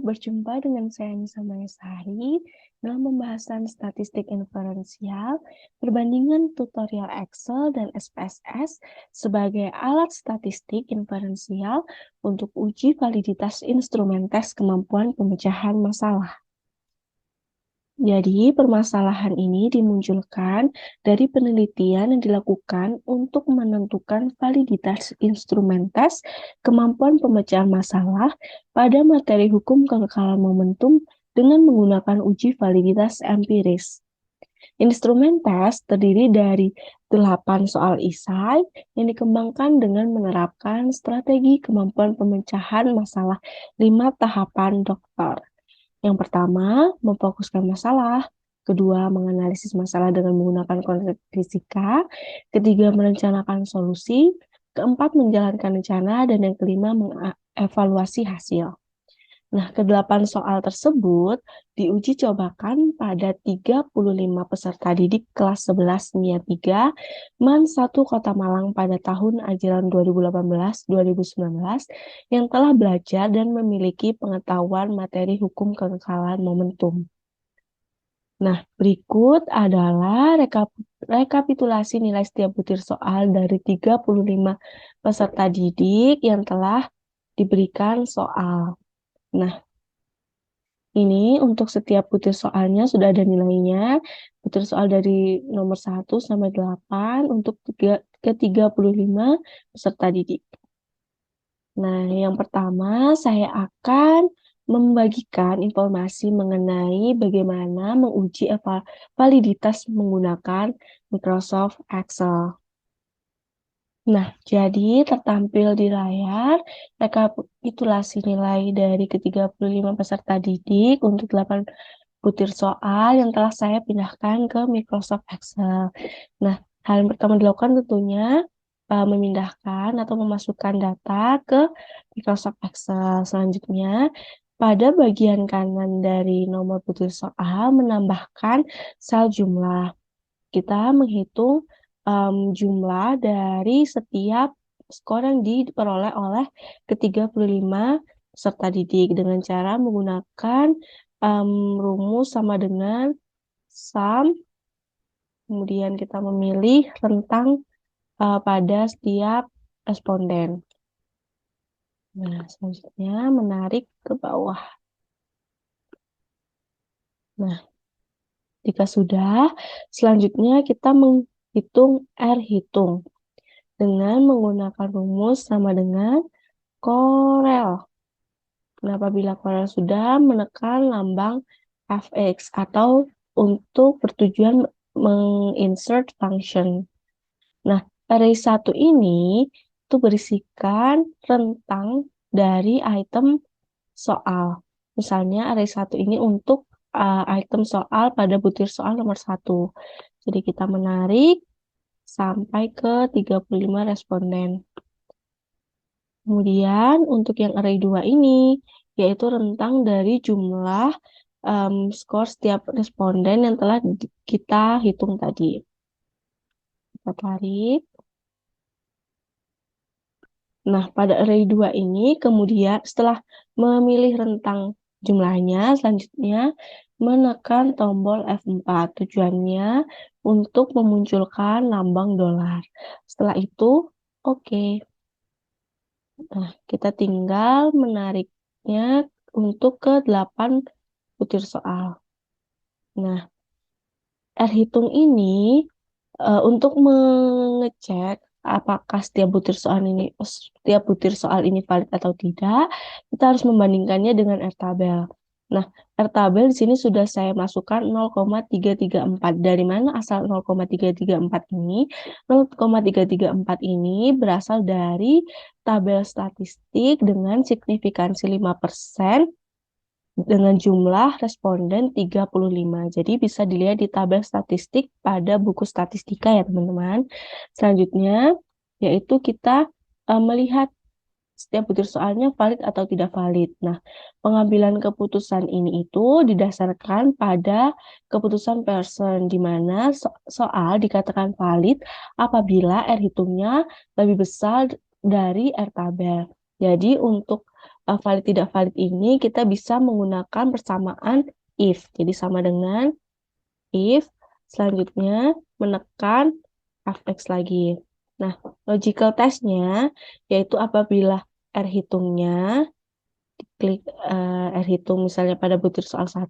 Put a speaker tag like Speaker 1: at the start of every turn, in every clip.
Speaker 1: berjumpa dengan saya Nisa Mayasari dalam pembahasan statistik inferensial, perbandingan tutorial Excel dan SPSS sebagai alat statistik inferensial untuk uji validitas instrumen tes kemampuan pemecahan masalah. Jadi, permasalahan ini dimunculkan dari penelitian yang dilakukan untuk menentukan validitas instrumen tes kemampuan pemecahan masalah pada materi hukum kekekalan momentum dengan menggunakan uji validitas empiris. Instrumen tes terdiri dari 8 soal esai yang dikembangkan dengan menerapkan strategi kemampuan pemecahan masalah 5 tahapan dokter. Yang pertama, memfokuskan masalah. Kedua, menganalisis masalah dengan menggunakan konsep fisika. Ketiga, merencanakan solusi. Keempat, menjalankan rencana. Dan yang kelima, mengevaluasi hasil. Nah, ke-8 soal tersebut diuji cobakan pada 35 peserta didik kelas 11 NIA 3, MAN 1 Kota Malang pada tahun ajaran 2018-2019 yang telah belajar dan memiliki pengetahuan materi hukum kekekalan momentum. Nah, berikut adalah rekapitulasi nilai setiap butir soal dari 35 peserta didik yang telah diberikan soal. Nah, ini untuk setiap butir soalnya sudah ada nilainya. Butir soal dari nomor 1 sampai 8 untuk ke-35 peserta didik. Nah, yang pertama saya akan membagikan informasi mengenai bagaimana menguji validitas menggunakan Microsoft Excel. Nah, jadi tertampil di layar rekapitulasi nilai dari ke-35 peserta didik untuk 8 butir soal yang telah saya pindahkan ke Microsoft Excel. Nah, hal yang pertama dilakukan tentunya memindahkan atau memasukkan data ke Microsoft Excel. Selanjutnya, pada bagian kanan dari nomor butir soal menambahkan sel jumlah. Kita menghitung jumlah dari setiap skor yang diperoleh oleh ke-35 peserta didik dengan cara menggunakan rumus sama dengan sum, kemudian kita memilih rentang pada setiap responden. Nah, selanjutnya menarik ke bawah. Nah, jika sudah, selanjutnya kita menghitung R hitung dengan menggunakan rumus sama dengan Corel. Nah, apabila Corel sudah menekan lambang fx atau untuk bertujuan menginsert function. Nah, array 1 ini itu berisikan rentang dari item soal. Misalnya array 1 ini untuk item soal pada butir soal nomor 1. Jadi kita menarik sampai ke 35 responden. Kemudian untuk yang array 2 ini, yaitu rentang dari jumlah skor setiap responden yang telah kita hitung tadi. Kita tarik. Nah, pada array 2 ini kemudian setelah memilih rentang jumlahnya, selanjutnya menekan tombol F4. Tujuannya untuk memunculkan lambang dolar. Setelah itu, oke. Nah, kita tinggal menariknya untuk ke 8 butir soal. Nah, R hitung ini untuk mengecek apakah setiap butir soal ini valid atau tidak, kita harus membandingkannya dengan R tabel. Nah, R tabel di sini sudah saya masukkan 0,334. Dari mana asal 0,334 ini? 0,334 ini berasal dari tabel statistik dengan signifikansi 5% dengan jumlah responden 35. Jadi bisa dilihat di tabel statistik pada buku statistika ya teman-teman. Selanjutnya yaitu kita melihat setiap butir soalnya valid atau tidak valid. Nah, pengambilan keputusan ini itu didasarkan pada keputusan Pearson, di mana soal dikatakan valid apabila R hitungnya lebih besar dari R tabel. Jadi untuk valid tidak valid ini kita bisa menggunakan persamaan if. Jadi sama dengan if, selanjutnya menekan fx lagi. Nah, logical testnya yaitu apabila R hitungnya, klik R hitung misalnya pada butir soal 1,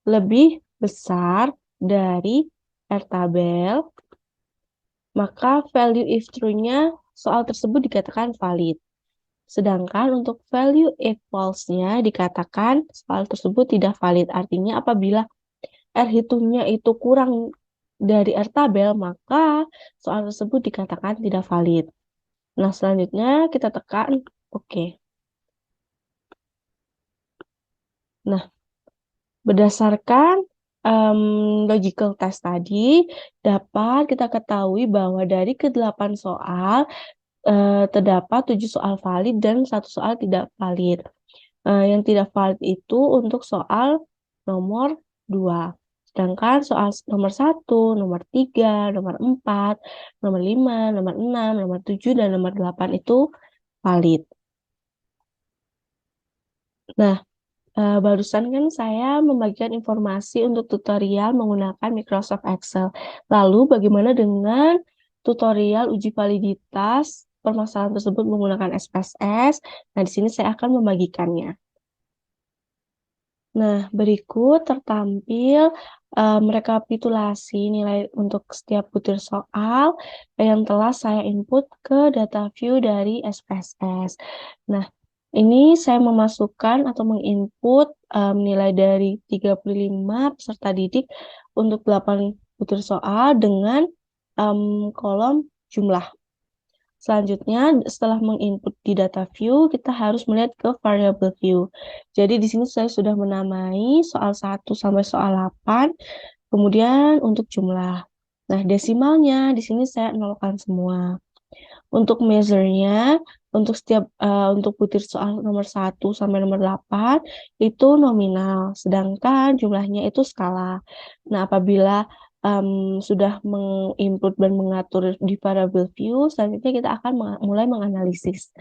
Speaker 1: lebih besar dari R tabel, maka value if true-nya soal tersebut dikatakan valid. Sedangkan untuk value if false-nya dikatakan soal tersebut tidak valid. Artinya apabila R hitungnya itu kurang dari R tabel, maka soal tersebut dikatakan tidak valid. Nah, selanjutnya kita tekan OK. Nah, berdasarkan logical test tadi, dapat kita ketahui bahwa dari ke-8 soal, terdapat 7 soal valid dan 1 soal tidak valid. Yang tidak valid itu untuk soal nomor 2. Sedangkan soal nomor 1, nomor 3, nomor 4, nomor 5, nomor 6, nomor 7, dan nomor 8 itu valid. Nah, barusan kan saya membagikan informasi untuk tutorial menggunakan Microsoft Excel. Lalu bagaimana dengan tutorial uji validitas permasalahan tersebut menggunakan SPSS? Nah, di sini saya akan membagikannya. Nah, berikut tertampil rekapitulasi nilai untuk setiap butir soal yang telah saya input ke data view dari SPSS. Nah, ini saya memasukkan atau menginput nilai dari 35 peserta didik untuk 8 butir soal dengan kolom jumlah. Selanjutnya, setelah menginput di data view, kita harus melihat ke variable view. Jadi di sini saya sudah menamai soal 1 sampai soal 8, kemudian untuk jumlah. Nah, desimalnya di sini saya nolkan semua. Untuk measure-nya, untuk setiap untuk butir soal nomor 1 sampai nomor 8 itu nominal, sedangkan jumlahnya itu skala. Nah, apabila sudah menginput dan mengatur di variable view, selanjutnya kita akan mulai menganalisis.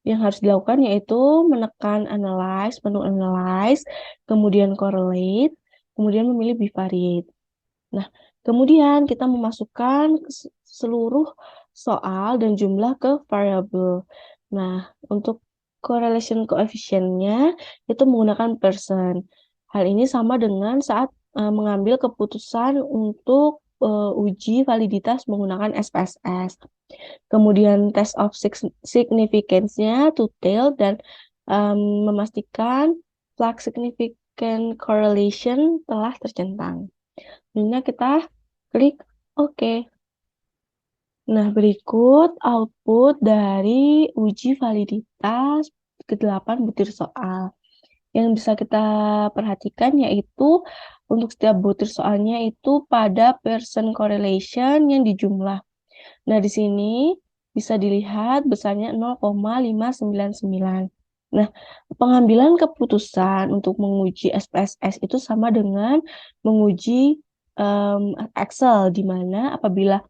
Speaker 1: Yang harus dilakukan yaitu menekan analyze, menu analyze, kemudian correlate, kemudian memilih bivariate. Nah, kemudian kita memasukkan seluruh soal dan jumlah ke variable. Nah, untuk correlation coefficient-nya itu menggunakan percent. Hal ini sama dengan saat mengambil keputusan untuk uji validitas menggunakan SPSS. Kemudian test of significance-nya to tail dan memastikan flag significant correlation telah tercentang. Selanjutnya kita klik OK. Nah, berikut output dari uji validitas ke-8 butir soal. Yang bisa kita perhatikan yaitu untuk setiap butir soalnya itu pada percent correlation yang dijumlah. Nah, di sini bisa dilihat besarnya 0,599. Nah, pengambilan keputusan untuk menguji SPSS itu sama dengan menguji Excel, di mana apabila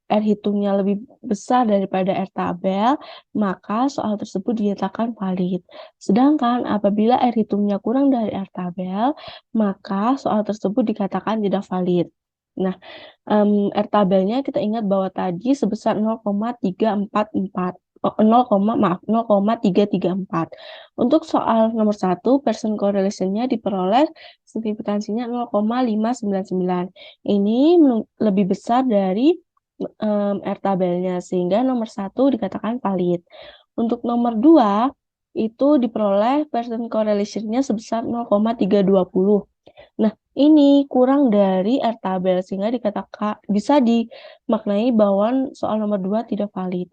Speaker 1: R hitungnya lebih besar daripada R tabel, maka soal tersebut dinyatakan valid. Sedangkan apabila R hitungnya kurang dari R tabel, maka soal tersebut dikatakan tidak valid. Nah, R tabelnya kita ingat bahwa tadi sebesar 0,344. 0,334. Untuk soal nomor 1, percent correlation-nya diperoleh signifikansinya 0,599. Ini lebih besar dari R tabelnya, sehingga nomor 1 dikatakan valid. Untuk nomor 2, itu diperoleh percent correlation-nya sebesar 0,320. Nah, ini kurang dari R tabel, sehingga dikatakan bisa dimaknai bahwa soal nomor 2 tidak valid.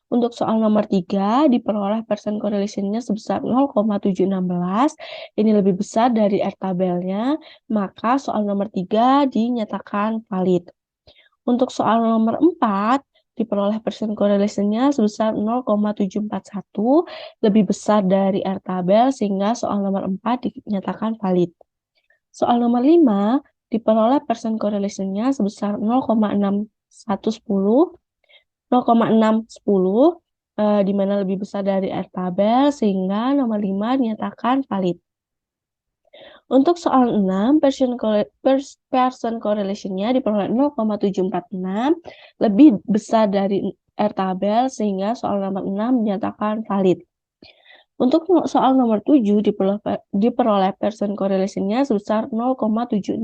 Speaker 1: Untuk soal nomor 3, diperoleh percent correlation-nya sebesar 0,716. Ini lebih besar dari R tabelnya, maka soal nomor 3 dinyatakan valid. Untuk soal nomor 4, diperoleh percent correlation-nya sebesar 0,741, lebih besar dari R tabel, sehingga soal nomor 4 dinyatakan valid. Soal nomor 5, diperoleh percent correlation-nya sebesar 0,610, di mana lebih besar dari R tabel sehingga nomor 5 dinyatakan valid. Untuk soal 6, Pearson correlation-nya diperoleh 0,746 lebih besar dari R tabel sehingga soal nomor 6 dinyatakan valid. Untuk soal nomor 7 diperoleh Pearson correlation-nya sebesar 0,762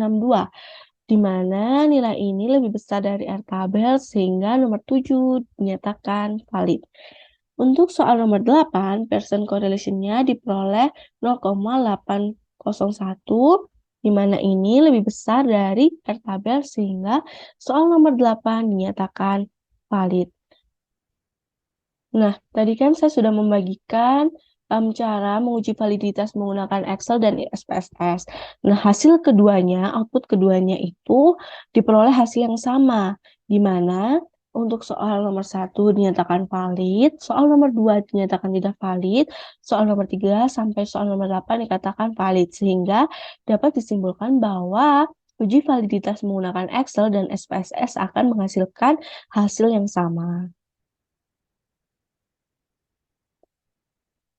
Speaker 1: di mana nilai ini lebih besar dari R tabel sehingga nomor 7 dinyatakan valid. Untuk soal nomor 8, Pearson correlation-nya diperoleh 0,801, di mana ini lebih besar dari R tabel sehingga soal nomor 8 dinyatakan valid. Nah, tadi kan saya sudah membagikan cara menguji validitas menggunakan Excel dan SPSS. Nah, output keduanya itu diperoleh hasil yang sama, di mana untuk soal nomor 1 dinyatakan valid, soal nomor 2 dinyatakan tidak valid, soal nomor 3 sampai soal nomor 8 dikatakan valid, sehingga dapat disimpulkan bahwa uji validitas menggunakan Excel dan SPSS akan menghasilkan hasil yang sama.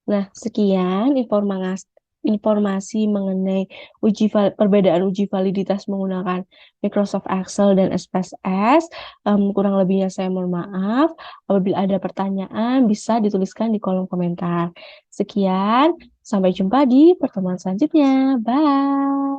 Speaker 1: Nah, sekian informasi mengenai perbedaan uji validitas menggunakan Microsoft Excel dan SPSS. Kurang lebihnya saya mohon maaf. Apabila ada pertanyaan, bisa dituliskan di kolom komentar. Sekian, sampai jumpa di pertemuan selanjutnya. Bye!